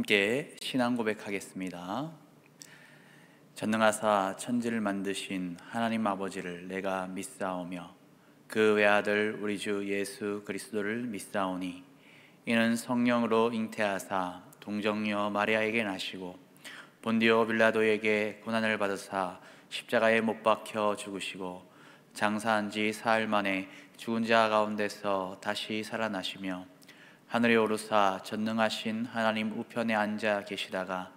함께 신앙 고백하겠습니다. 전능하사 천지를 만드신 하나님 아버지를 내가 믿사오며 그 외아들 우리 주 예수 그리스도를 믿사오니 이는 성령으로 잉태하사 동정녀 마리아에게 나시고 본디오 빌라도에게 고난을 받으사 십자가에 못 박혀 죽으시고 장사한 지 사흘 만에 죽은 자 가운데서 다시 살아나시며 하늘에 오르사 전능하신 하나님 우편에 앉아 계시다가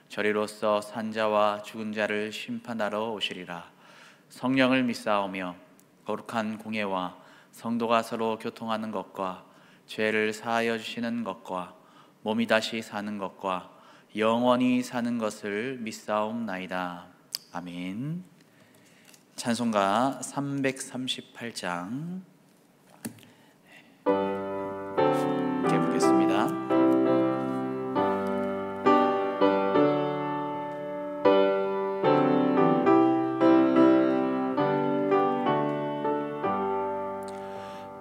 저리로서 산자와 죽은 자를 심판하러 오시리라. 성령을 믿사오며 거룩한 공예와 성도가 서로 교통하는 것과 죄를 사하여 주시는 것과 몸이 다시 사는 것과 영원히 사는 것을 믿사옵나이다. 아멘. 찬송가 338장 함께 보겠습니다.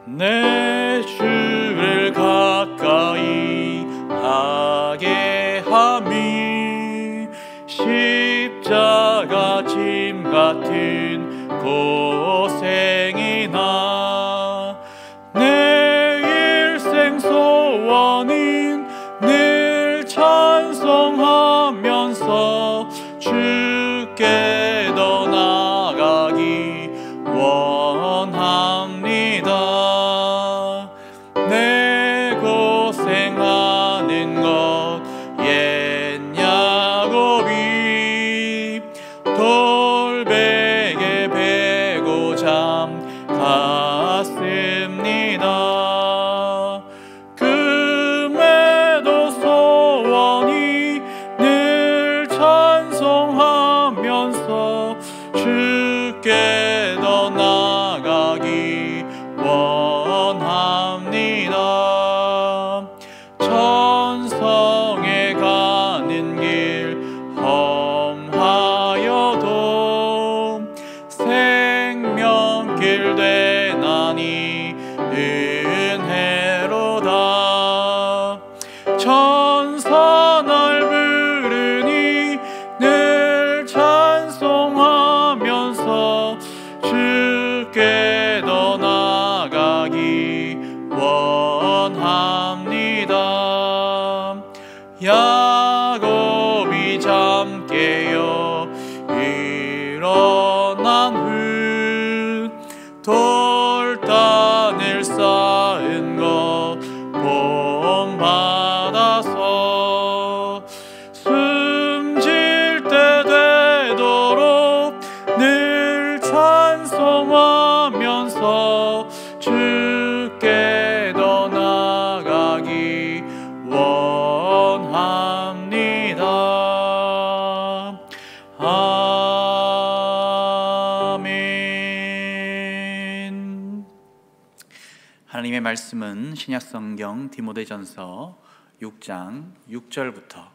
내 주를 가까이 하게 함이 십자가 짐 같은 고생이나 내 일생 소원인 늘 찬송하면서 주께 더 나아가기 원합니다. 내 고생하는 것 옛 야곱이 돌베개 베고 잠 갔습니다. 금에도 소원이 늘 찬송하면서 주께 더 나아가기 원합니다. 천성에 가는 길 험하여도 생명길 되나니 은혜로다. 천사 날 부르니 늘 찬송하면서 주께 더 나아가기 원합니다. 야곱이 잠 깨어 일어난 후 돌단을 쌓은 것 본받아서 숨질 때 되도록 늘 찬송하면서 주께 더 나아가기 원합니다. 아멘. 하나님의 말씀은 신약성경 디모데전서 6장 6절부터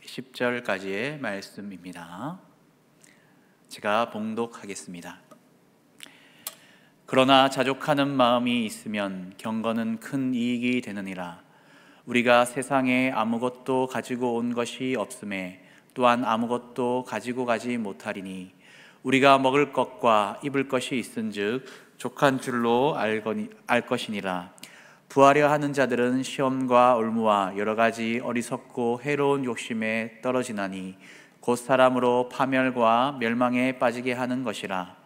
10절까지의 말씀입니다. 제가 봉독하겠습니다. 그러나 자족하는 마음이 있으면 경건은 큰 이익이 되느니라. 우리가 세상에 아무것도 가지고 온 것이 없음에 또한 아무것도 가지고 가지 못하리니 우리가 먹을 것과 입을 것이 있은즉 족한 줄로 알 것이니라. 부하려 하는 자들은 시험과 올무와 여러 가지 어리석고 해로운 욕심에 떨어지나니 곧 사람으로 파멸과 멸망에 빠지게 하는 것이라.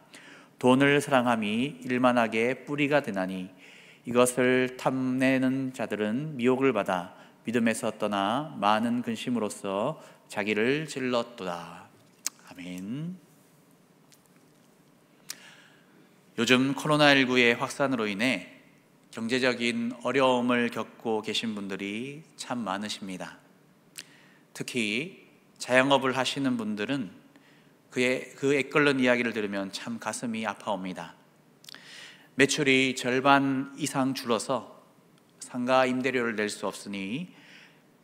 돈을 사랑함이 일만하게 뿌리가 되나니 이것을 탐내는 자들은 미혹을 받아 믿음에서 떠나 많은 근심으로써 자기를 질렀도다. 아멘. 요즘 코로나19의 확산으로 인해 경제적인 어려움을 겪고 계신 분들이 참 많으십니다. 특히 자영업을 하시는 분들은 그 애끓는 이야기를 들으면 참 가슴이 아파옵니다. 매출이 절반 이상 줄어서 상가 임대료를 낼 수 없으니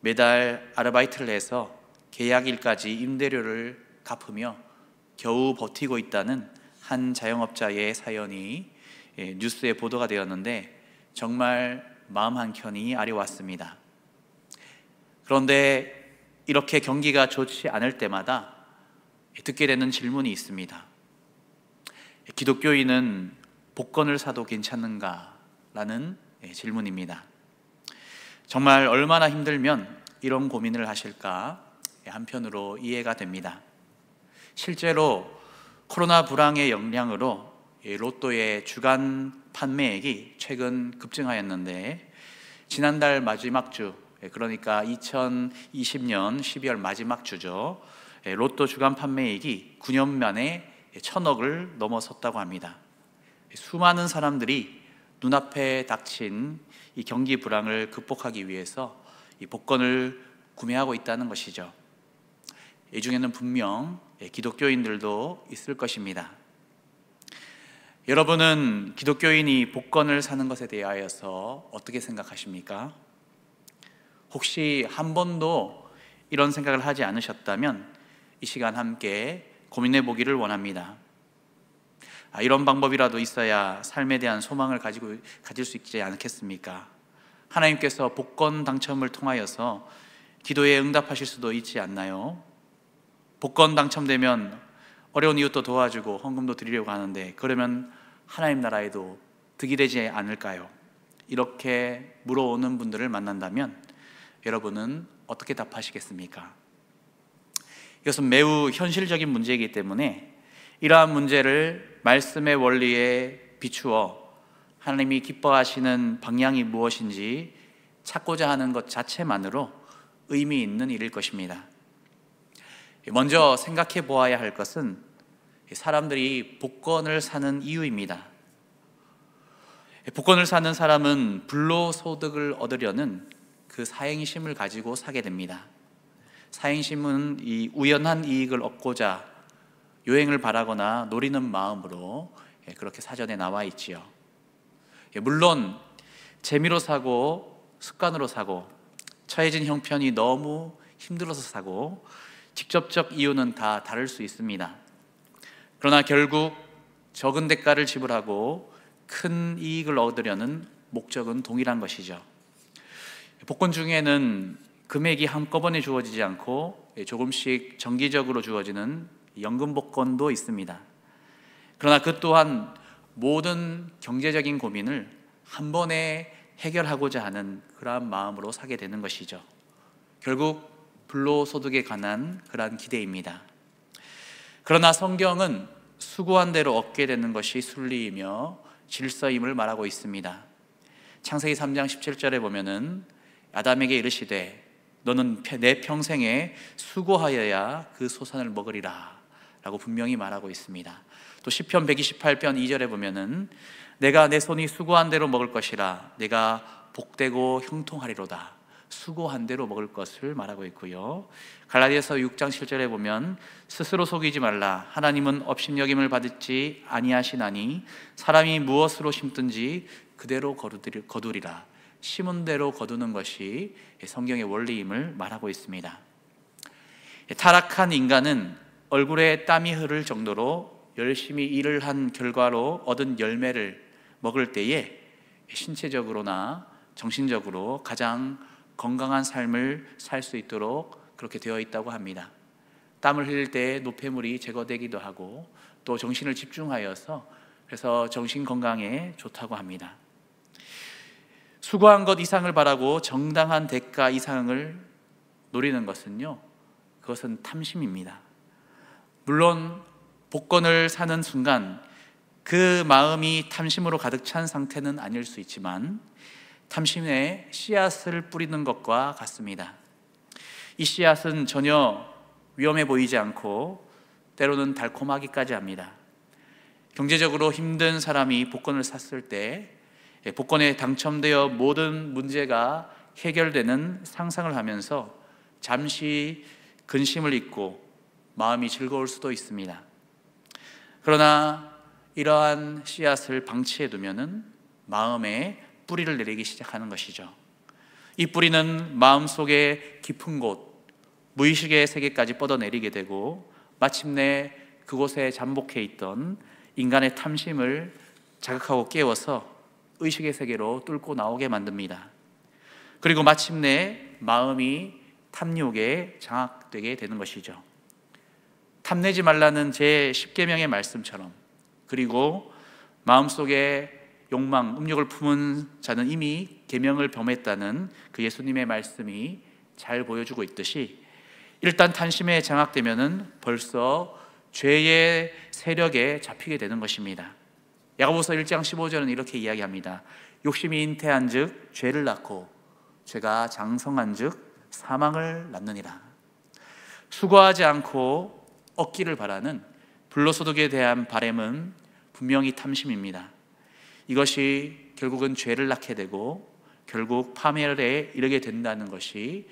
매달 아르바이트를 해서 계약일까지 임대료를 갚으며 겨우 버티고 있다는 한 자영업자의 사연이 뉴스에 보도가 되었는데 정말 마음 한켠이 아려왔습니다. 그런데 이렇게 경기가 좋지 않을 때마다 듣게 되는 질문이 있습니다. 기독교인은 복권을 사도 괜찮은가? 라는 질문입니다. 정말 얼마나 힘들면 이런 고민을 하실까 한편으로 이해가 됩니다. 실제로 코로나 불황의 영향으로 로또의 주간 판매액이 최근 급증하였는데, 지난달 마지막 주, 그러니까 2020년 12월 마지막 주죠, 로또 주간 판매액이 9년 만에 1,000억을 넘어섰다고 합니다. 수많은 사람들이 눈앞에 닥친 이 경기 불황을 극복하기 위해서 이 복권을 구매하고 있다는 것이죠. 이 중에는 분명 기독교인들도 있을 것입니다. 여러분은 기독교인이 복권을 사는 것에 대하여서 어떻게 생각하십니까? 혹시 한 번도 이런 생각을 하지 않으셨다면 이 시간 함께 고민해 보기를 원합니다. 이런 방법이라도 있어야 삶에 대한 소망을 가질 수 있지 않겠습니까? 하나님께서 복권 당첨을 통하여서 기도에 응답하실 수도 있지 않나요? 복권 당첨되면 어려운 이웃도 도와주고 헌금도 드리려고 하는데, 그러면 하나님 나라에도 득이 되지 않을까요? 이렇게 물어오는 분들을 만난다면 여러분은 어떻게 답하시겠습니까? 이것은 매우 현실적인 문제이기 때문에 이러한 문제를 말씀의 원리에 비추어 하나님이 기뻐하시는 방향이 무엇인지 찾고자 하는 것 자체만으로 의미 있는 일일 것입니다. 먼저 생각해 보아야 할 것은 사람들이 복권을 사는 이유입니다. 복권을 사는 사람은 불로소득을 얻으려는 그 사행심을 가지고 사게 됩니다. 사행심은 이 우연한 이익을 얻고자 요행을 바라거나 노리는 마음으로 그렇게 사전에 나와 있지요. 물론 재미로 사고, 습관으로 사고, 처해진 형편이 너무 힘들어서 사고, 직접적 이유는 다 다를 수 있습니다. 그러나 결국 적은 대가를 지불하고 큰 이익을 얻으려는 목적은 동일한 것이죠. 복권 중에는 금액이 한꺼번에 주어지지 않고 조금씩 정기적으로 주어지는 연금 복권도 있습니다. 그러나 그 또한 모든 경제적인 고민을 한 번에 해결하고자 하는 그러한 마음으로 사게 되는 것이죠. 결국 불로소득에 관한 그러한 기대입니다. 그러나 성경은 수고한 대로 얻게 되는 것이 순리이며 질서임을 말하고 있습니다. 창세기 3장 17절에 보면은 아담에게 이르시되 너는 내 평생에 수고하여야 그 소산을 먹으리라 라고 분명히 말하고 있습니다. 또 시편 128편 2절에 보면은 내가 내 손이 수고한 대로 먹을 것이라 내가 복되고 형통하리로다, 수고한 대로 먹을 것을 말하고 있고요. 갈라디아서 6장 7절에 보면 스스로 속이지 말라, 하나님은 업신여김을 받지 아니하시나니 사람이 무엇으로 심든지 그대로 거두리라, 심은 대로 거두는 것이 성경의 원리임을 말하고 있습니다. 타락한 인간은 얼굴에 땀이 흐를 정도로 열심히 일을 한 결과로 얻은 열매를 먹을 때에 신체적으로나 정신적으로 가장 건강한 삶을 살 수 있도록 그렇게 되어 있다고 합니다. 땀을 흘릴 때 노폐물이 제거되기도 하고 또 정신을 집중하여서 그래서 정신 건강에 좋다고 합니다. 수고한 것 이상을 바라고 정당한 대가 이상을 노리는 것은요, 그것은 탐심입니다. 물론 복권을 사는 순간 그 마음이 탐심으로 가득 찬 상태는 아닐 수 있지만 탐심의 씨앗을 뿌리는 것과 같습니다. 이 씨앗은 전혀 위험해 보이지 않고 때로는 달콤하기까지 합니다. 경제적으로 힘든 사람이 복권을 샀을 때 복권에 당첨되어 모든 문제가 해결되는 상상을 하면서 잠시 근심을 잊고 마음이 즐거울 수도 있습니다. 그러나 이러한 씨앗을 방치해 두면은 마음에 뿌리를 내리기 시작하는 것이죠. 이 뿌리는 마음속의 깊은 곳, 무의식의 세계까지 뻗어내리게 되고 마침내 그곳에 잠복해 있던 인간의 탐심을 자극하고 깨워서 의식의 세계로 뚫고 나오게 만듭니다. 그리고 마침내 마음이 탐욕에 장악되게 되는 것이죠. 탐내지 말라는 제 10계명의 말씀처럼, 그리고 마음속에 욕망, 음욕을 품은 자는 이미 계명을 범했다는 그 예수님의 말씀이 잘 보여주고 있듯이, 일단 탐심에 장악되면은 벌써 죄의 세력에 잡히게 되는 것입니다. 야고보서 1장 15절은 이렇게 이야기합니다. 욕심이 잉태한즉 죄를 낳고 죄가 장성한즉 사망을 낳느니라. 수고하지 않고 얻기를 바라는 불로소득에 대한 바램은 분명히 탐심입니다. 이것이 결국은 죄를 낳게 되고 결국 파멸에 이르게 된다는 것이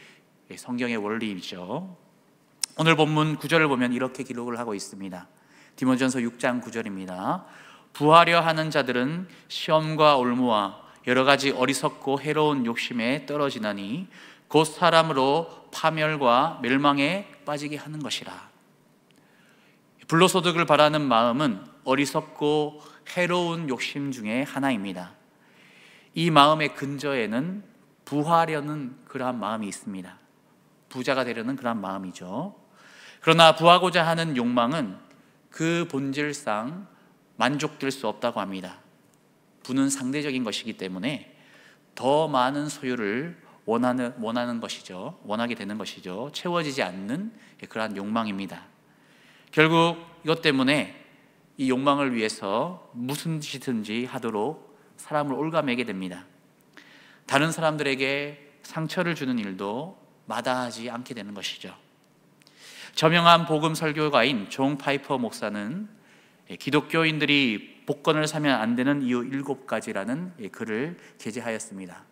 성경의 원리이죠. 오늘 본문 9절을 보면 이렇게 기록을 하고 있습니다. 디모데전서 6장 9절입니다. 부하려 하는 자들은 시험과 올무와 여러 가지 어리석고 해로운 욕심에 떨어지나니 곧 사람으로 파멸과 멸망에 빠지게 하는 것이라. 불로소득을 바라는 마음은 어리석고 해로운 욕심 중에 하나입니다. 이 마음의 근저에는 부하려는 그러한 마음이 있습니다. 부자가 되려는 그러한 마음이죠. 그러나 부하고자 하는 욕망은 그 본질상 만족될 수 없다고 합니다. 부는 상대적인 것이기 때문에 더 많은 소유를 원하는 것이죠. 원하게 되는 것이죠. 채워지지 않는 그러한 욕망입니다. 결국 이것 때문에 이 욕망을 위해서 무슨 짓이든지 하도록 사람을 올가매게 됩니다. 다른 사람들에게 상처를 주는 일도 마다하지 않게 되는 것이죠. 저명한 복음 설교가인 존 파이퍼 목사는 기독교인들이 복권을 사면 안 되는 이유 7가지라는 글을 게재하였습니다.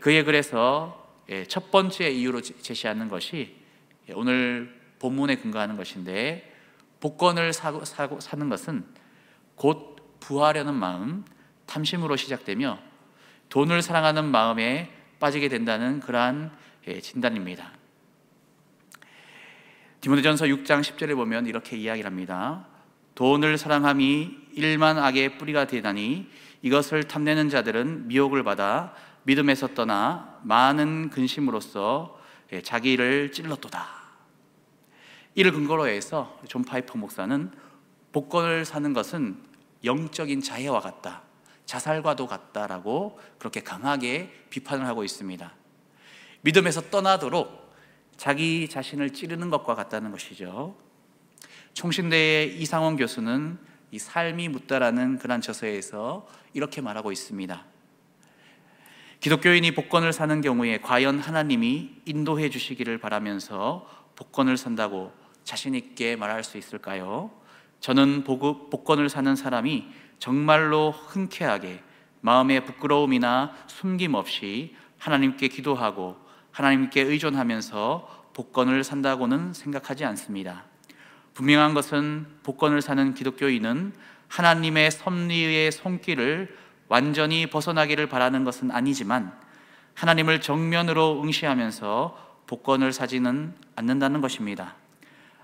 그의 글에서 첫 번째 이유로 제시하는 것이 오늘 본문에 근거하는 것인데, 복권을 사는 것은 곧 부하려는 마음, 탐심으로 시작되며 돈을 사랑하는 마음에 빠지게 된다는 그러한 진단입니다. 디모데전서 6장 10절에 보면 이렇게 이야기를 합니다. 돈을 사랑함이 일만 악의 뿌리가 되다니 이것을 탐내는 자들은 미혹을 받아 믿음에서 떠나 많은 근심으로써 자기를 찔렀도다. 이를 근거로 해서 존 파이퍼 목사는 복권을 사는 것은 영적인 자해와 같다, 자살과도 같다라고 그렇게 강하게 비판을 하고 있습니다. 믿음에서 떠나도록 자기 자신을 찌르는 것과 같다는 것이죠. 총신대의 이상원 교수는 이 삶이 묻다라는 그런 저서에서 이렇게 말하고 있습니다. 기독교인이 복권을 사는 경우에 과연 하나님이 인도해 주시기를 바라면서 복권을 산다고 자신 있게 말할 수 있을까요? 저는 복권을 사는 사람이 정말로 흔쾌하게 마음의 부끄러움이나 숨김 없이 하나님께 기도하고 하나님께 의존하면서 복권을 산다고는 생각하지 않습니다. 분명한 것은 복권을 사는 기독교인은 하나님의 섭리의 손길을 완전히 벗어나기를 바라는 것은 아니지만 하나님을 정면으로 응시하면서 복권을 사지는 않는다는 것입니다.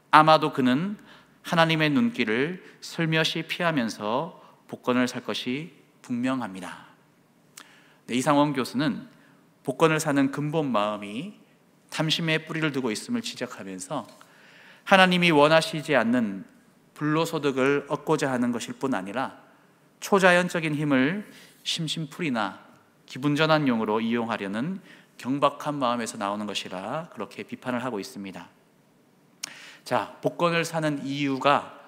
아마도 그는 하나님의 눈길을 슬며시 피하면서 복권을 살 것이 분명합니다. 이상원 교수는 복권을 사는 근본 마음이 탐심의 뿌리를 두고 있음을 지적하면서 하나님이 원하시지 않는 불로소득을 얻고자 하는 것일 뿐 아니라 초자연적인 힘을 심심풀이나 기분전환용으로 이용하려는 경박한 마음에서 나오는 것이라 그렇게 비판을 하고 있습니다. 자, 복권을 사는 이유가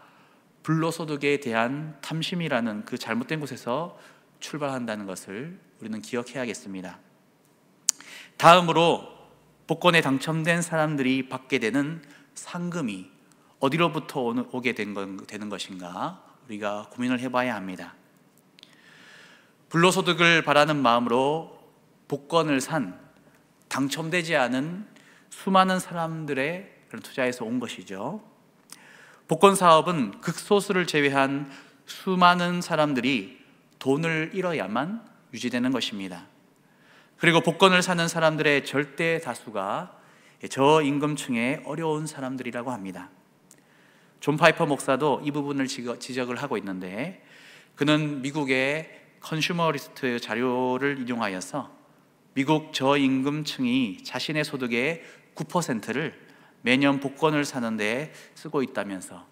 불로소득에 대한 탐심이라는 그 잘못된 곳에서 출발한다는 것을 우리는 기억해야겠습니다. 다음으로 복권에 당첨된 사람들이 받게 되는 상금이 어디로부터 오게 되는 것인가 우리가 고민을 해봐야 합니다. 불로소득을 바라는 마음으로 복권을 산 당첨되지 않은 수많은 사람들의 그런 투자에서 온 것이죠. 복권 사업은 극소수를 제외한 수많은 사람들이 돈을 잃어야만 유지되는 것입니다. 그리고 복권을 사는 사람들의 절대 다수가 저임금층의 어려운 사람들이라고 합니다. 존 파이퍼 목사도 이 부분을 지적을 하고 있는데, 그는 미국의 컨슈머리스트 자료를 인용하여서 미국 저임금층이 자신의 소득의 9%를 매년 복권을 사는 데 쓰고 있다면서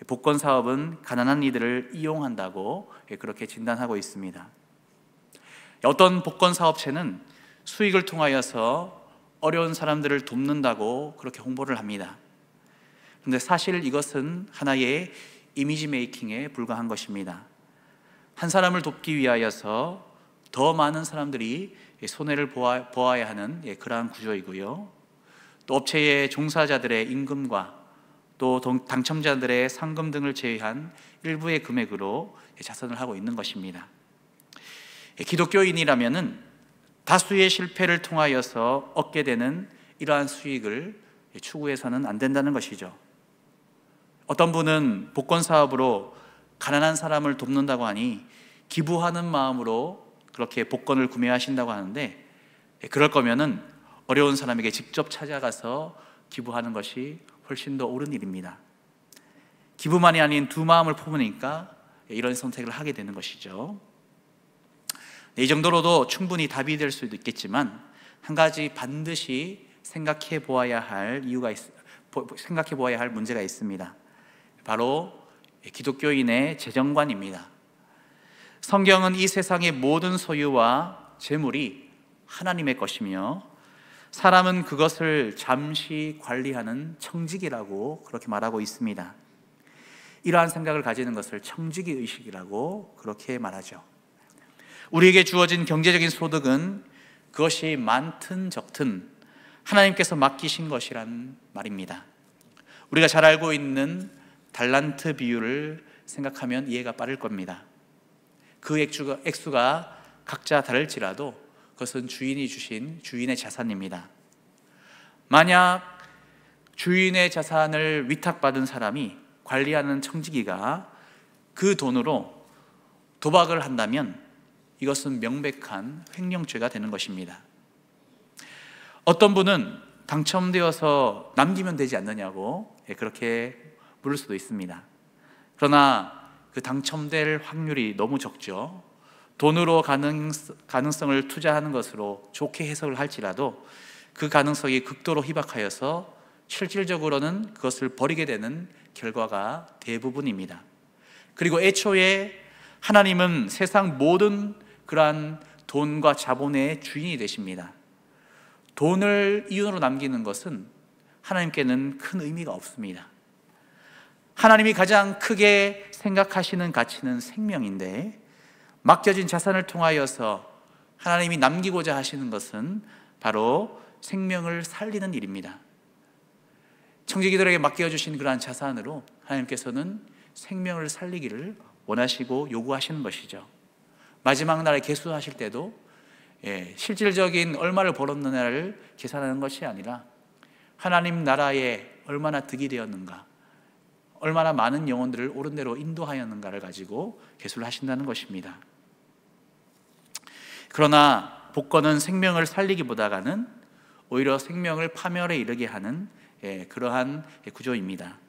복권 사업은 가난한 이들을 이용한다고 그렇게 진단하고 있습니다. 어떤 복권 사업체는 수익을 통하여서 어려운 사람들을 돕는다고 그렇게 홍보를 합니다. 그런데 사실 이것은 하나의 이미지 메이킹에 불과한 것입니다. 한 사람을 돕기 위하여서 더 많은 사람들이 손해를 보아야 하는 그러한 구조이고요. 또 업체의 종사자들의 임금과 또 당첨자들의 상금 등을 제외한 일부의 금액으로 자선을 하고 있는 것입니다. 기독교인이라면은 다수의 실패를 통하여서 얻게 되는 이러한 수익을 추구해서는 안 된다는 것이죠. 어떤 분은 복권 사업으로 가난한 사람을 돕는다고 하니 기부하는 마음으로 그렇게 복권을 구매하신다고 하는데, 그럴 거면은 어려운 사람에게 직접 찾아가서 기부하는 것이 훨씬 더 옳은 일입니다. 기부만이 아닌 두 마음을 품으니까 이런 선택을 하게 되는 것이죠. 이 정도로도 충분히 답이 될 수도 있겠지만 한 가지 반드시 생각해 보아야 할 문제가 있습니다. 바로 기독교인의 재정관입니다. 성경은 이 세상의 모든 소유와 재물이 하나님의 것이며 사람은 그것을 잠시 관리하는 청지기라고 그렇게 말하고 있습니다. 이러한 생각을 가지는 것을 청지기 의식이라고 그렇게 말하죠. 우리에게 주어진 경제적인 소득은 그것이 많든 적든 하나님께서 맡기신 것이란 말입니다. 우리가 잘 알고 있는 달란트 비유를 생각하면 이해가 빠를 겁니다. 그 액수가 각자 다를지라도 그것은 주인이 주신 주인의 자산입니다. 만약 주인의 자산을 위탁받은 사람이 관리하는 청지기가 그 돈으로 도박을 한다면 이것은 명백한 횡령죄가 되는 것입니다. 어떤 분은 당첨되어서 남기면 되지 않느냐고 그렇게 물을 수도 있습니다. 그러나 그 당첨될 확률이 너무 적죠. 돈으로 가능성을 투자하는 것으로 좋게 해석을 할지라도 그 가능성이 극도로 희박하여서 실질적으로는 그것을 버리게 되는 결과가 대부분입니다. 그리고 애초에 하나님은 세상 모든 그러한 돈과 자본의 주인이 되십니다. 돈을 이윤으로 남기는 것은 하나님께는 큰 의미가 없습니다. 하나님이 가장 크게 생각하시는 가치는 생명인데 맡겨진 자산을 통하여서 하나님이 남기고자 하시는 것은 바로 생명을 살리는 일입니다. 청지기들에게 맡겨주신 그러한 자산으로 하나님께서는 생명을 살리기를 원하시고 요구하시는 것이죠. 마지막 날에 계수하실 때도 실질적인 얼마를 벌었느냐를 계산하는 것이 아니라 하나님 나라에 얼마나 득이 되었는가, 얼마나 많은 영혼들을 옳은 대로 인도하였는가를 가지고 계수를 하신다는 것입니다. 그러나 복권은 생명을 살리기보다는 오히려 생명을 파멸에 이르게 하는 그러한 구조입니다.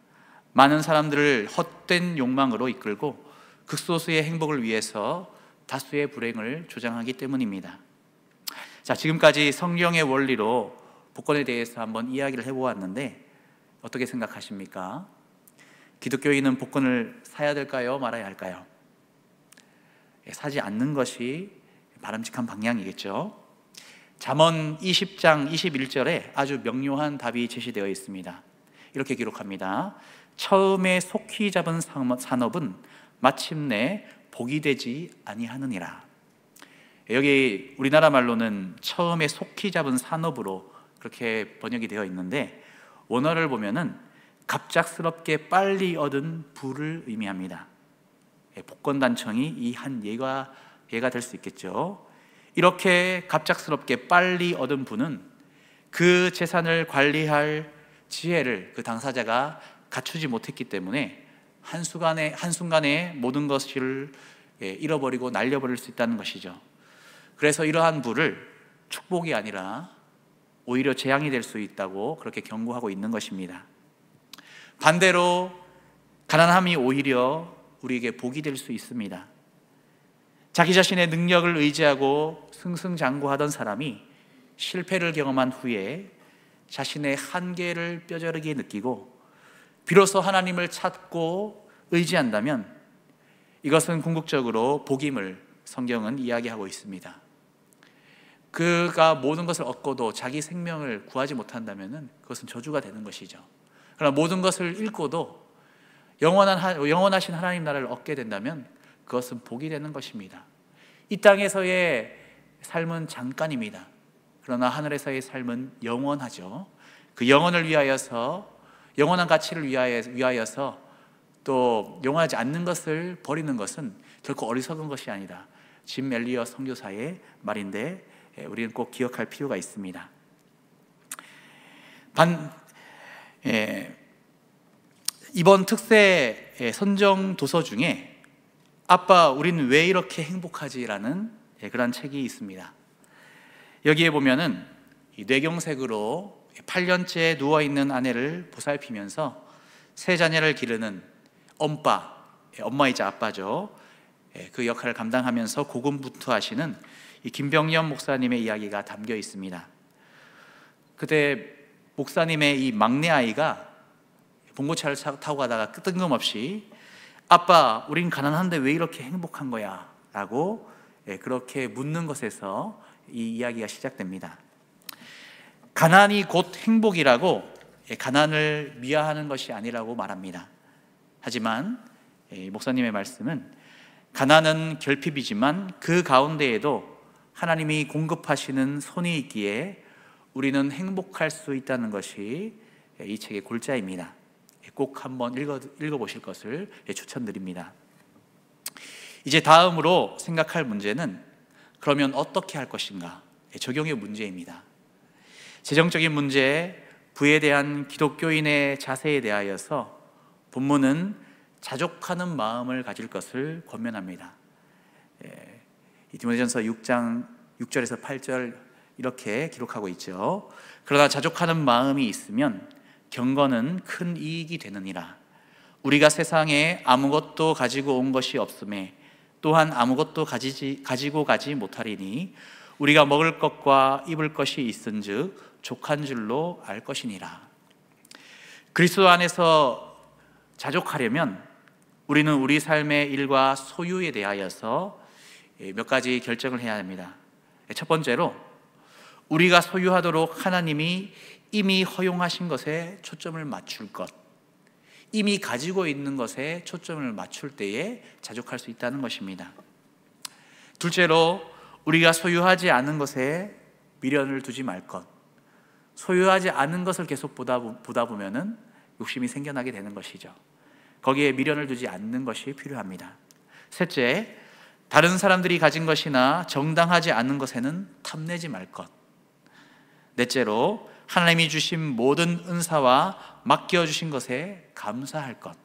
많은 사람들을 헛된 욕망으로 이끌고 극소수의 행복을 위해서 다수의 불행을 조장하기 때문입니다. 자, 지금까지 성경의 원리로 복권에 대해서 한번 이야기를 해보았는데 어떻게 생각하십니까? 기독교인은 복권을 사야 될까요? 말아야 할까요? 사지 않는 것이 바람직한 방향이겠죠. 잠언 20장 21절에 아주 명료한 답이 제시되어 있습니다. 이렇게 기록합니다. 처음에 속히 잡은 산업은 마침내 복이 되지 아니하느니라. 여기 우리나라 말로는 처음에 속히 잡은 산업으로 그렇게 번역이 되어 있는데 원어를 보면은 갑작스럽게 빨리 얻은 부를 의미합니다. 복권 단청이 이 한 예가 될 수 있겠죠. 이렇게 갑작스럽게 빨리 얻은 부는 그 재산을 관리할 지혜를 그 당사자가 갖추지 못했기 때문에 한순간에 모든 것을 잃어버리고 날려버릴 수 있다는 것이죠. 그래서 이러한 부를 축복이 아니라 오히려 재앙이 될 수 있다고 그렇게 경고하고 있는 것입니다. 반대로 가난함이 오히려 우리에게 복이 될 수 있습니다. 자기 자신의 능력을 의지하고 승승장구하던 사람이 실패를 경험한 후에 자신의 한계를 뼈저리게 느끼고 비로소 하나님을 찾고 의지한다면 이것은 궁극적으로 복임을 성경은 이야기하고 있습니다. 그가 모든 것을 얻고도 자기 생명을 구하지 못한다면 그것은 저주가 되는 것이죠. 그러나 모든 것을 잃고도 영원하신 하나님 나라를 얻게 된다면 그것은 복이 되는 것입니다. 이 땅에서의 삶은 잠깐입니다. 그러나 하늘에서의 삶은 영원하죠. 그 영원을 위하여서, 영원한 가치를 위하여서 또 영원하지 않는 것을 버리는 것은 결코 어리석은 것이 아니다. 짐 엘리엇 선교사의 말인데 우리는 꼭 기억할 필요가 있습니다. 이번 특세 선정 도서 중에 아빠 우리는 왜 이렇게 행복하지라는 그런 책이 있습니다. 여기에 보면은 뇌경색으로 8년째 누워있는 아내를 보살피면서 세 자녀를 기르는 엄마이자 아빠죠. 그 역할을 감당하면서 고군분투하시는 이 김병연 목사님의 이야기가 담겨 있습니다. 그때 목사님의 이 막내 아이가 봉고차를 타고 가다가 뜬금없이 아빠 우린 가난한데 왜 이렇게 행복한 거야? 라고 그렇게 묻는 것에서 이 이야기가 시작됩니다. 가난이 곧 행복이라고 가난을 미화하는 것이 아니라고 말합니다. 하지만 목사님의 말씀은 가난은 결핍이지만 그 가운데에도 하나님이 공급하시는 손이 있기에 우리는 행복할 수 있다는 것이 이 책의 골자입니다. 꼭 한번 읽어보실 것을 추천드립니다. 이제 다음으로 생각할 문제는 그러면 어떻게 할 것인가? 적용의 문제입니다. 재정적인 문제, 부에 대한 기독교인의 자세에 대하여서 본문은 자족하는 마음을 가질 것을 권면합니다. 디모데전서 6장 6절에서 8절 이렇게 기록하고 있죠. 그러나 자족하는 마음이 있으면 경건은 큰 이익이 되느니라. 우리가 세상에 아무것도 가지고 온 것이 없음에 또한 아무것도 가지고 가지 못하리니 우리가 먹을 것과 입을 것이 있은즉 족한 줄로 알 것이니라. 그리스도 안에서 자족하려면 우리는 우리 삶의 일과 소유에 대하여서 몇 가지 결정을 해야 합니다. 첫 번째로 우리가 소유하도록 하나님이 이미 허용하신 것에 초점을 맞출 것, 이미 가지고 있는 것에 초점을 맞출 때에 자족할 수 있다는 것입니다. 둘째로 우리가 소유하지 않은 것에 미련을 두지 말 것, 소유하지 않은 것을 계속 보다 보면은 욕심이 생겨나게 되는 것이죠. 거기에 미련을 두지 않는 것이 필요합니다. 셋째, 다른 사람들이 가진 것이나 정당하지 않은 것에는 탐내지 말 것. 넷째로 하나님이 주신 모든 은사와 맡겨주신 것에 감사할 것.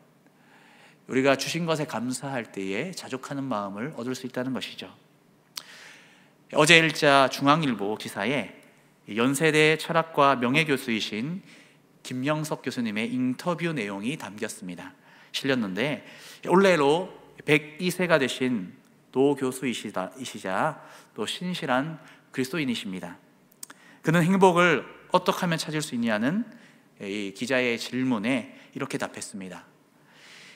우리가 주신 것에 감사할 때에 자족하는 마음을 얻을 수 있다는 것이죠. 어제 일자 중앙일보 기사에 연세대 철학과 명예교수이신 김영석 교수님의 인터뷰 내용이 담겼습니다. 실렸는데 올해로 102세가 되신 노 교수이시자 또 신실한 그리스도인이십니다. 그는 행복을 어떻게 하면 찾을 수 있냐는 이 기자의 질문에 이렇게 답했습니다.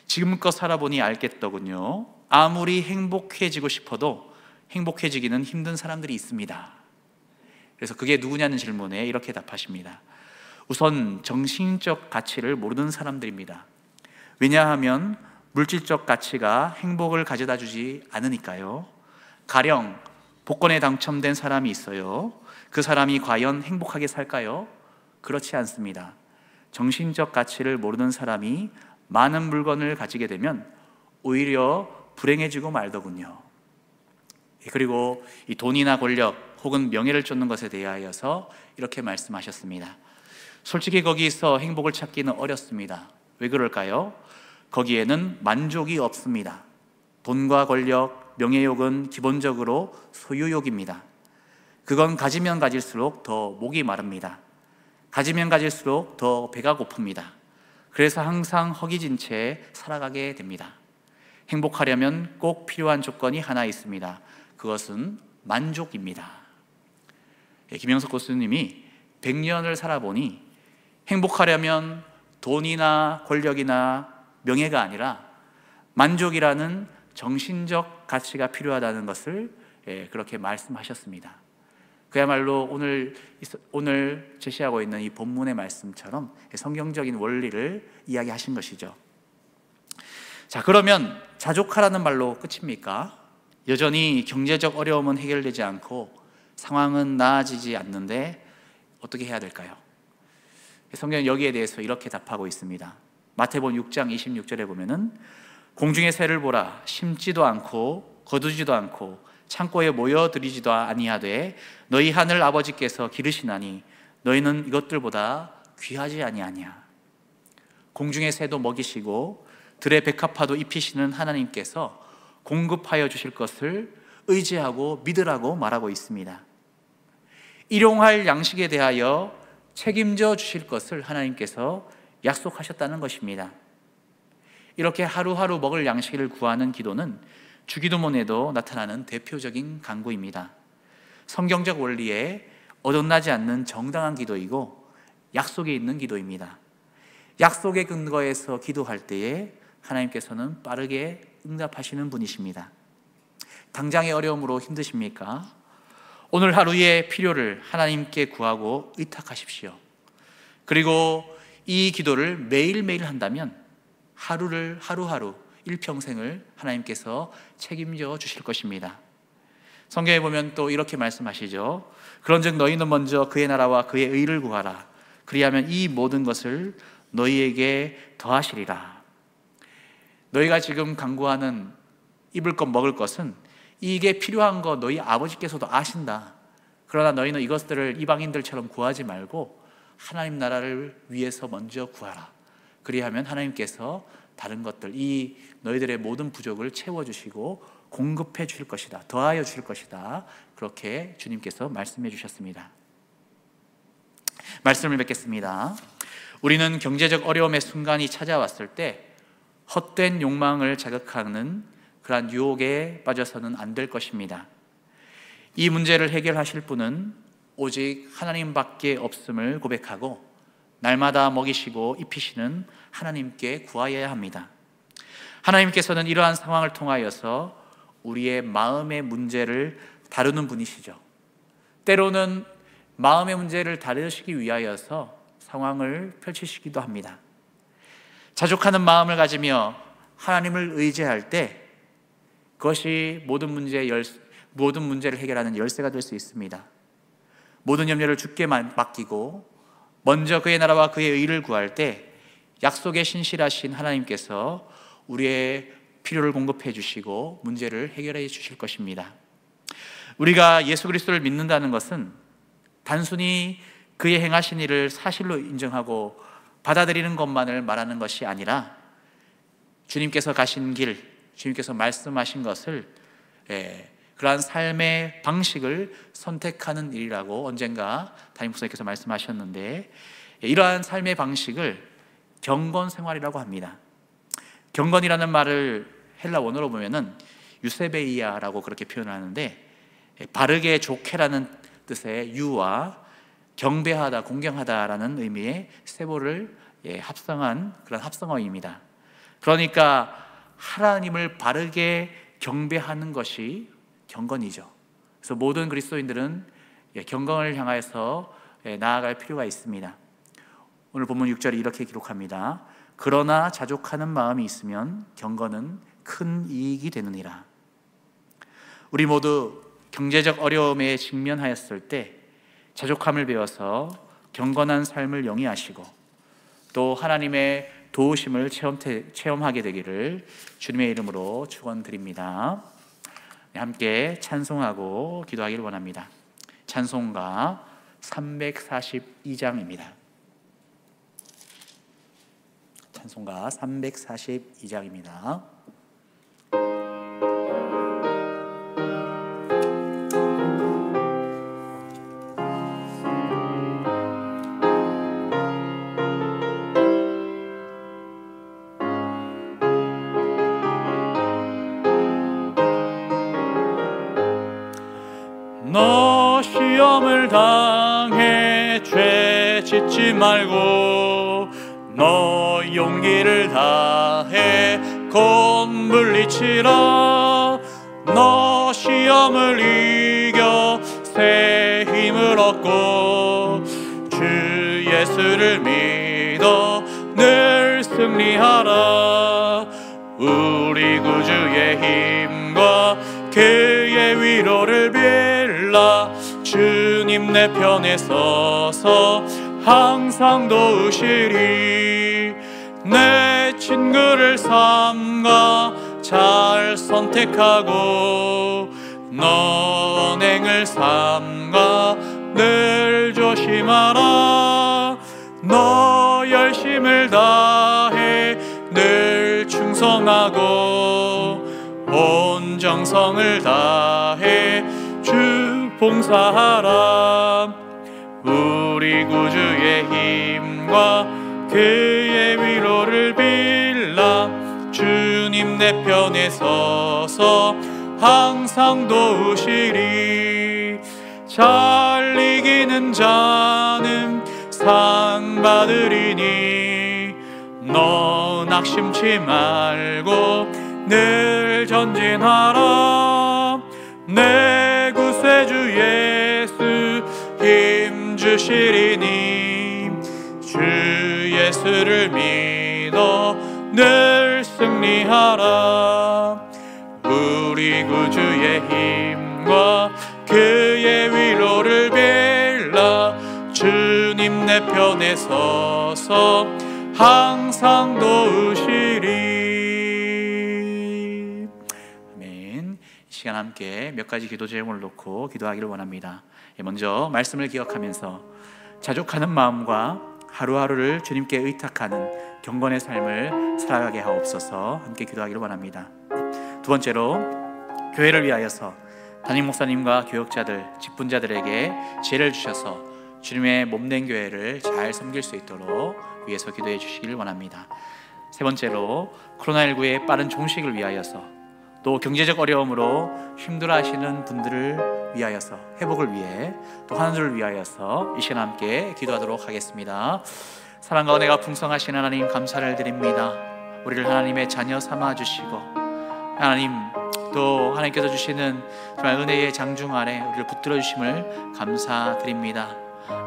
지금껏 살아보니 알겠더군요. 아무리 행복해지고 싶어도 행복해지기는 힘든 사람들이 있습니다. 그래서 그게 누구냐는 질문에 이렇게 답하십니다. 우선 정신적 가치를 모르는 사람들입니다. 왜냐하면 물질적 가치가 행복을 가져다 주지 않으니까요. 가령 복권에 당첨된 사람이 있어요. 그 사람이 과연 행복하게 살까요? 그렇지 않습니다. 정신적 가치를 모르는 사람이 많은 물건을 가지게 되면 오히려 불행해지고 말더군요. 그리고 이 돈이나 권력 혹은 명예를 쫓는 것에 대하여서 이렇게 말씀하셨습니다. 솔직히 거기서 행복을 찾기는 어렵습니다. 왜 그럴까요? 거기에는 만족이 없습니다. 돈과 권력, 명예욕은 기본적으로 소유욕입니다. 그건 가지면 가질수록 더 목이 마릅니다. 가지면 가질수록 더 배가 고픕니다. 그래서 항상 허기진 채 살아가게 됩니다. 행복하려면 꼭 필요한 조건이 하나 있습니다. 그것은 만족입니다. 김영석 교수님이 100년을 살아보니 행복하려면 돈이나 권력이나 명예가 아니라 만족이라는 정신적 가치가 필요하다는 것을 그렇게 말씀하셨습니다. 그야말로 오늘 제시하고 있는 이 본문의 말씀처럼 성경적인 원리를 이야기하신 것이죠. 자, 그러면 자족하라는 말로 끝입니까? 여전히 경제적 어려움은 해결되지 않고 상황은 나아지지 않는데 어떻게 해야 될까요? 성경은 여기에 대해서 이렇게 답하고 있습니다. 마태복음 6장 26절에 보면은 공중의 새를 보라, 심지도 않고 거두지도 않고 창고에 모여들이지도 아니하되 너희 하늘 아버지께서 기르시나니 너희는 이것들보다 귀하지 아니하냐. 공중의 새도 먹이시고 들의 백합화도 입히시는 하나님께서 공급하여 주실 것을 의지하고 믿으라고 말하고 있습니다. 일용할 양식에 대하여 책임져 주실 것을 하나님께서 약속하셨다는 것입니다. 이렇게 하루하루 먹을 양식을 구하는 기도는 주기도문에도 나타나는 대표적인 간구입니다. 성경적 원리에 어긋나지 않는 정당한 기도이고 약속에 있는 기도입니다. 약속의 근거에서 기도할 때에 하나님께서는 빠르게 응답하시는 분이십니다. 당장의 어려움으로 힘드십니까? 오늘 하루의 필요를 하나님께 구하고 의탁하십시오. 그리고 이 기도를 매일매일 한다면 하루하루 일평생을 하나님께서 책임져 주실 것입니다. 성경에 보면 또 이렇게 말씀하시죠. 그런즉 너희는 먼저 그의 나라와 그의 의를 구하라. 그리하면 이 모든 것을 너희에게 더하시리라. 너희가 지금 간구하는 입을 것 먹을 것은 이게 필요한 거 너희 아버지께서도 아신다. 그러나 너희는 이것들을 이방인들처럼 구하지 말고 하나님 나라를 위해서 먼저 구하라. 그리하면 하나님께서 다른 것들, 이 너희들의 모든 부족을 채워주시고 공급해 주실 것이다, 더하여 주실 것이다. 그렇게 주님께서 말씀해 주셨습니다. 말씀을 맺겠습니다. 우리는 경제적 어려움의 순간이 찾아왔을 때 헛된 욕망을 자극하는 그러한 유혹에 빠져서는 안 될 것입니다. 이 문제를 해결하실 분은 오직 하나님밖에 없음을 고백하고 날마다 먹이시고 입히시는 하나님께 구하여야 합니다. 하나님께서는 이러한 상황을 통하여서 우리의 마음의 문제를 다루는 분이시죠. 때로는 마음의 문제를 다루시기 위하여서 상황을 펼치시기도 합니다. 자족하는 마음을 가지며 하나님을 의지할 때 그것이 모든 문제를 해결하는 열쇠가 될 수 있습니다. 모든 염려를 주께 맡기고 먼저 그의 나라와 그의 의를 구할 때 약속에 신실하신 하나님께서 우리의 필요를 공급해 주시고 문제를 해결해 주실 것입니다. 우리가 예수 그리스도를 믿는다는 것은 단순히 그의 행하신 일을 사실로 인정하고 받아들이는 것만을 말하는 것이 아니라 주님께서 가신 길, 주님께서 말씀하신 것을 그러한 삶의 방식을 선택하는 일이라고 언젠가 담임 목사님께서 말씀하셨는데, 이러한 삶의 방식을 경건 생활이라고 합니다. 경건이라는 말을 헬라 원어로 보면은 유세베이아라고 그렇게 표현을 하는데, 바르게 좋게라는 뜻의 유와 경배하다, 공경하다라는 의미의 세보를 합성한 그런 합성어입니다. 그러니까 하나님을 바르게 경배하는 것이 경건이죠. 그래서 모든 그리스도인들은 경건을 향해서 나아갈 필요가 있습니다. 오늘 본문 6절이 이렇게 기록합니다. 그러나 자족하는 마음이 있으면 경건은 큰 이익이 되느니라. 우리 모두 경제적 어려움에 직면하였을 때 자족함을 배워서 경건한 삶을 영위하시고 또 하나님의 도우심을 체험하게 되기를 주님의 이름으로 축원드립니다. 함께 찬송하고 기도하기를 원합니다. 찬송가 342장입니다. 찬송가 342장입니다. 너 시험을 당해 죄 말고 너 용기를 다해 곧 물리치라. 너 시험을 이겨 새 힘을 얻고 주 예수를 믿어 늘 승리하라. 우리 구주의 힘과 그의 위로를 빌라. 주님 내 편에 서서 항상 도우시리. 내 친구를 삼가 잘 선택하고 너 언행을 삼가 늘 조심하라. 너 열심을 다해 늘 충성하고 온 정성을 다해 주 봉사하라. 우리 구주의 힘과 그의 위로를 빌라. 주님 내 편에 서서 항상 도우시리. 잘 이기는 자는 상 받으리니 너 낙심치 말고 늘 전진하라. 내 구세주 예수 힘 주시리니 주 예수를 믿어 늘 승리하라. 우리 구주의 힘과 그의 위로를 빌라. 주님 내 편에 서서 항상 도우시리. 아멘. 이 시간 함께 몇 가지 기도 제목을 놓고 기도하기를 원합니다. 먼저 말씀을 기억하면서 자족하는 마음과 하루하루를 주님께 의탁하는 경건의 삶을 살아가게 하옵소서. 함께 기도하기를 원합니다. 두 번째로 교회를 위하여서 담임 목사님과 교역자들, 직분자들에게 지혜를 주셔서 주님의 몸된 교회를 잘 섬길 수 있도록 위해서 기도해 주시기를 원합니다. 세 번째로 코로나19의 빠른 종식을 위하여서 또 경제적 어려움으로 힘들어하시는 분들을 위하여서 회복을 위해 또 하나님을 위하여서 이 시간 함께 기도하도록 하겠습니다. 사랑과 은혜가 풍성하신 하나님 감사를 드립니다. 우리를 하나님의 자녀 삼아 주시고 하나님 또 하나님께서 주시는 정말 은혜의 장중 아래 우리를 붙들어 주심을 감사드립니다.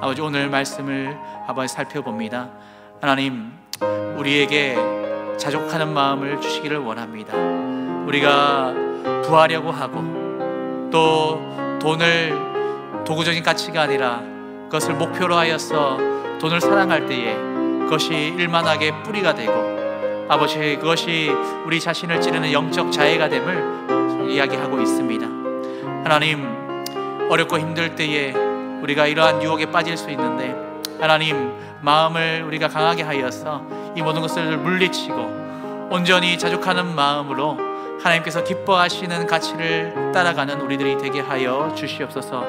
아버지 오늘 말씀을 아버지 살펴봅니다. 하나님 우리에게 자족하는 마음을 주시기를 원합니다. 우리가 부하려고 하고 또 돈을 도구적인 가치가 아니라 그것을 목표로 하여서 돈을 사랑할 때에 그것이 일만하게 뿌리가 되고 아버지 그것이 우리 자신을 찌르는 영적 자해가 됨을 이야기하고 있습니다. 하나님 어렵고 힘들 때에 우리가 이러한 유혹에 빠질 수 있는데 하나님 마음을 우리가 강하게 하여서 이 모든 것을 물리치고 온전히 자족하는 마음으로 하나님께서 기뻐하시는 가치를 따라가는 우리들이 되게 하여 주시옵소서.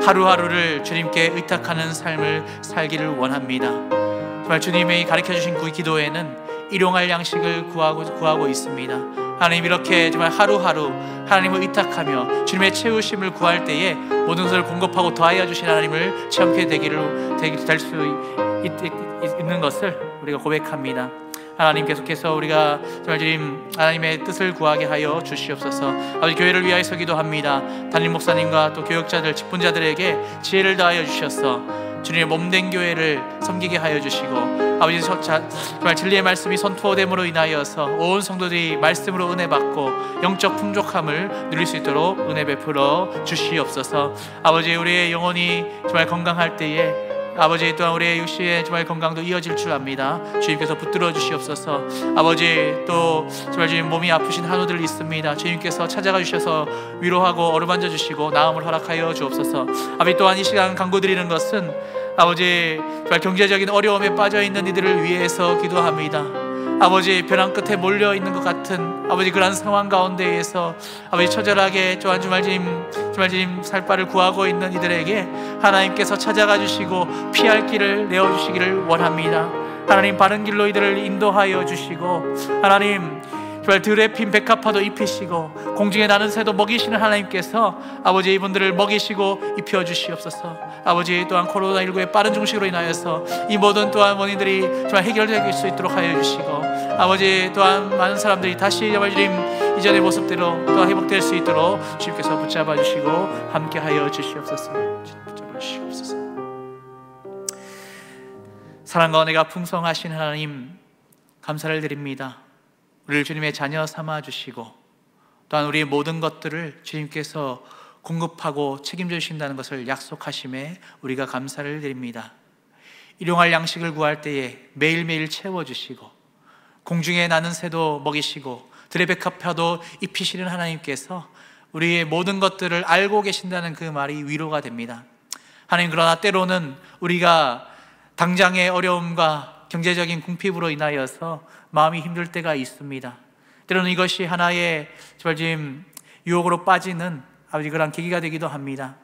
하루하루를 주님께 의탁하는 삶을 살기를 원합니다. 정말 주님이 가르쳐주신 그 기도에는 일용할 양식을 구하고 있습니다. 하나님 이렇게 정말 하루하루 하나님을 의탁하며 주님의 채우심을 구할 때에 모든 것을 공급하고 더하여 주신 하나님을 체험케 될 수 있는 것을 우리가 고백합니다. 하나님 계속해서 우리가 정말 주님 하나님의 뜻을 구하게 하여 주시옵소서. 아버지 교회를 위하여서 기도합니다. 담임 목사님과 또 교역자들 직분자들에게 지혜를 다하여 주셔서 주님의 몸된 교회를 섬기게 하여 주시고 아버지 정말 진리의 말씀이 선포됨으로 인하여서 온 성도들이 말씀으로 은혜 받고 영적 풍족함을 누릴 수 있도록 은혜 베풀어 주시옵소서. 아버지 우리의 영혼이 정말 건강할 때에 아버지 또한 우리의 육신의 정말 건강도 이어질 줄 압니다. 주님께서 붙들어 주시옵소서. 아버지 또 정말 주님 몸이 아프신 한우들 있습니다. 주님께서 찾아가 주셔서 위로하고 어루만져 주시고 나음을 허락하여 주옵소서. 아버지 또한 이 시간 간구드리는 것은 아버지 정말 경제적인 어려움에 빠져 있는 이들을 위해서 기도합니다. 아버지 벼랑 끝에 몰려 있는 것 같은 아버지 그러한 상황 가운데에서 아버지 처절하게 또한 주말짐 살바를 구하고 있는 이들에게 하나님께서 찾아가 주시고 피할 길을 내어주시기를 원합니다. 하나님 바른 길로 이들을 인도하여 주시고 하나님 정말 들에 핀 백합화도 입히시고 공중에 나는 새도 먹이시는 하나님께서 아버지 이분들을 먹이시고 입혀 주시옵소서. 아버지 또한 코로나19의 빠른 종식으로 인하여서 이 모든 또한 원인들이 정말 해결될 수 있도록 하여 주시고 아버지 또한 많은 사람들이 다시 정말 주님 이전의 모습대로 또 회복될 수 있도록 주님께서 붙잡아 주시고 함께하여 주시옵소서. 붙잡아 주시옵소서. 사랑과 은혜가 풍성하신 하나님 감사를 드립니다. 우리를 주님의 자녀 삼아 주시고 또한 우리의 모든 것들을 주님께서 공급하고 책임져 주신다는 것을 약속하심에 우리가 감사를 드립니다. 일용할 양식을 구할 때에 매일매일 채워주시고 공중에 나는 새도 먹이시고 들의 백합화도 입히시는 하나님께서 우리의 모든 것들을 알고 계신다는 그 말이 위로가 됩니다. 하나님, 그러나 때로는 우리가 당장의 어려움과 경제적인 궁핍으로 인하여서 마음이 힘들 때가 있습니다. 때로는 이것이 하나의 정말 지금 유혹으로 빠지는 아버지 그런 계기가 되기도 합니다.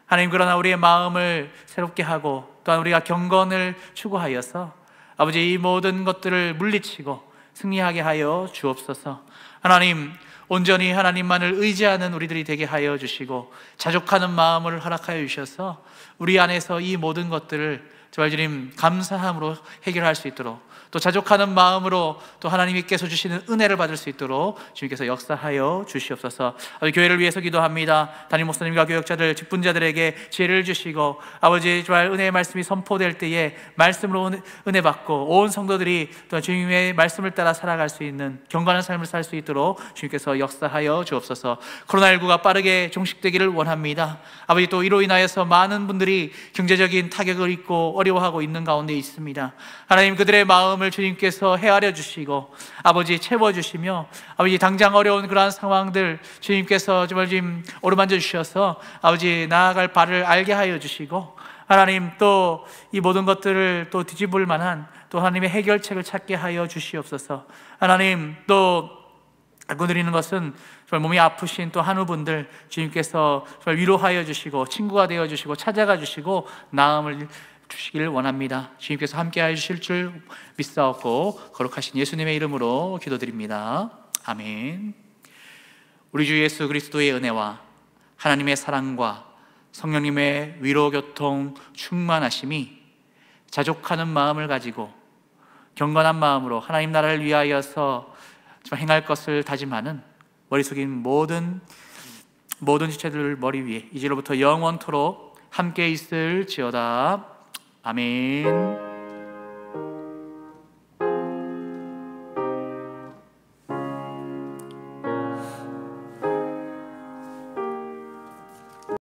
하나님, 그러나 우리의 마음을 새롭게 하고 또한 우리가 경건을 추구하여서 아버지 이 모든 것들을 물리치고 승리하게 하여 주옵소서. 하나님, 온전히 하나님만을 의지하는 우리들이 되게 하여 주시고 자족하는 마음을 허락하여 주셔서 우리 안에서 이 모든 것들을 정말 주님 감사함으로 해결할 수 있도록 또 자족하는 마음으로 또 하나님께서 주시는 은혜를 받을 수 있도록 주님께서 역사하여 주시옵소서. 아버지, 교회를 위해서 기도합니다. 담임 목사님과 교역자들, 직분자들에게 지혜를 주시고 아버지 정말 은혜의 말씀이 선포될 때에 말씀으로 은혜 받고 온 성도들이 또 주님의 말씀을 따라 살아갈 수 있는 경건한 삶을 살 수 있도록 주님께서 역사하여 주옵소서. 코로나19가 빠르게 종식되기를 원합니다. 아버지, 또 이로 인하여서 많은 분들이 경제적인 타격을 입고 어려워하고 있는 가운데 있습니다. 하나님, 그들의 마음을 주님께서 헤아려 주시고 아버지 채워주시며 아버지 당장 어려운 그러한 상황들 주님께서 정말 지금 어루만져 주셔서 아버지 나아갈 바를 알게 하여 주시고 하나님, 또 이 모든 것들을 또 뒤집을 만한 또 하나님의 해결책을 찾게 하여 주시옵소서. 하나님, 또 알고 드리는 것은 정말 몸이 아프신 또 한우분들 주님께서 정말 위로하여 주시고 친구가 되어 주시고 찾아가 주시고 나음을 주시기를 원합니다. 주님께서 함께 해주실 줄 믿사옵고 거룩하신 예수님의 이름으로 기도드립니다. 아멘. 우리 주 예수 그리스도의 은혜와 하나님의 사랑과 성령님의 위로 교통 충만하심이 자족하는 마음을 가지고 경건한 마음으로 하나님 나라를 위하여서 행할 것을 다짐하는 머리 숙인 모든 지체들 머리 위에 이제로부터 영원토록 함께 있을지어다. 아멘.